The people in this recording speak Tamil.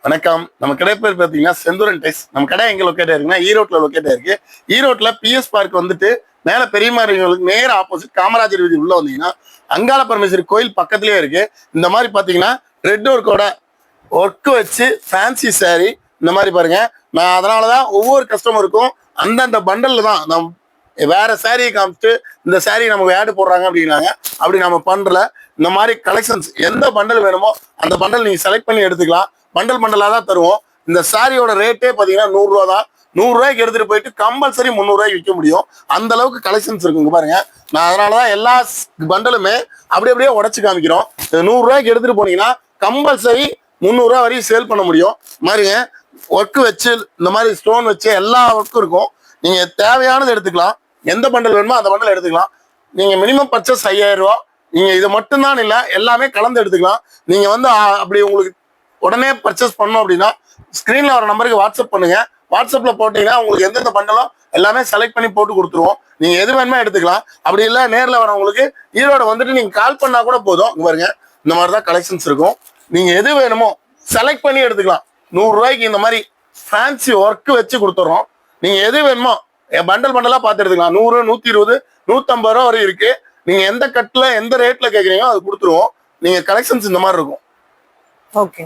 வணக்கம். நம்ம கடை பேர் பார்த்தீங்கன்னா செந்தூரன் டெக்ஸ். நம்ம கடை எங்க லொக்கேட் ஆயிருக்குன்னா ஈரோட்ல லொக்கேட் ஆயிருக்கு. ஈரோட்ல பிஎஸ் பார்க் வந்துட்டு மேல பெரியமாரிங்களுக்கு நேர ஆப்போசிட் காமராஜர் வீதி உள்ள வந்தீங்கன்னா அங்காள பரமேஸ்வரி கோயில் பக்கத்துலயே இருக்கு. இந்த மாதிரி பாத்தீங்கன்னா ரெட் ஒர்க்கோட ஒர்க் வச்சு ஃபேன்சி சாரி இந்த மாதிரி பாருங்க. நான் அதனாலதான் ஒவ்வொரு கஸ்டமருக்கும் அந்தந்த பண்டல்ல தான் நம் வேற சாரியை காமிச்சிட்டு இந்த சாரி நமக்கு ஆடு போடுறாங்க அப்படின்னாங்க. அப்படி நம்ம பண்றல. இந்த மாதிரி கலெக்ஷன்ஸ் எந்த பண்டல் வேணுமோ அந்த பண்டல் நீங்க செலக்ட் பண்ணி எடுத்துக்கலாம். பண்டலா தான் தருவோம். இந்த சாரியோட ரேட்டே பாத்தீங்கன்னா 100 ரூபா தான். 100 ரூபாய்க்கு எடுத்துட்டு போயிட்டு கம்பல்சரி 300 ரூபாய்க்கு விற்க முடியும். அந்த அளவுக்கு கலெக்ஷன்ஸ் இருக்குங்க பாருங்க. நான் அதனாலதான் எல்லா பண்டலுமே அப்படியே உடச்சு காமிக்கிறோம். 100 ரூபாய்க்கு எடுத்துட்டு போனீங்கன்னா கம்பல்சரி 300 ரூபாய் வரையும் சேல் பண்ண முடியும். மாதிரிங்க ஒர்க் வச்சு இந்த மாதிரி ஸ்டோன் வச்சு எல்லா ஒர்க்கும் இருக்கும். நீங்க தேவையானது எடுத்துக்கலாம். எந்த பண்டல் வேணுமோ அந்த பண்டல் எடுத்துக்கலாம். நீங்க மினிமம் பர்ச்சேஸ் 5000 ரூபா. நீங்க இது மட்டும்தான் இல்லை, எல்லாமே கலந்து எடுத்துக்கலாம். நீங்க வந்து அப்படி உங்களுக்கு உடனே பர்ச்சேஸ் பண்ணோம் அப்படின்னா ஸ்கிரீன்ல வர நம்பருக்கு வாட்ஸ்அப் பண்ணுங்க. வாட்ஸ்அப்ல போட்டீங்கன்னா உங்களுக்கு எந்தெந்த பண்டலும் எல்லாமே செலக்ட் பண்ணி போட்டு கொடுத்துருவோம். நீங்க எது வேணுமே எடுத்துக்கலாம். அப்படி இல்லை நேரில் வரவங்களுக்கு ஈரோடு வந்துட்டு நீங்க கால் பண்ணா கூட போதும். பாருங்க இந்த மாதிரி தான் கலெக்ஷன்ஸ் இருக்கும். நீங்க எது வேணுமோ செலக்ட் பண்ணி எடுத்துக்கலாம். 100 ரூபாய்க்கு இந்த மாதிரி ஃபேன்சி ஒர்க் வச்சு கொடுத்துட்றோம். நீங்க எது வேணுமோ பண்டலா பார்த்து எடுத்துக்கலாம். 100, 120, 150 ரூபா வரை இருக்கு. நீங்க எந்த கட்டில் எந்த ரேட்ல கேட்குறீங்களோ அது கொடுத்துருவோம். நீங்க கலெக்ஷன்ஸ் இந்த மாதிரி இருக்கும். ஓகே.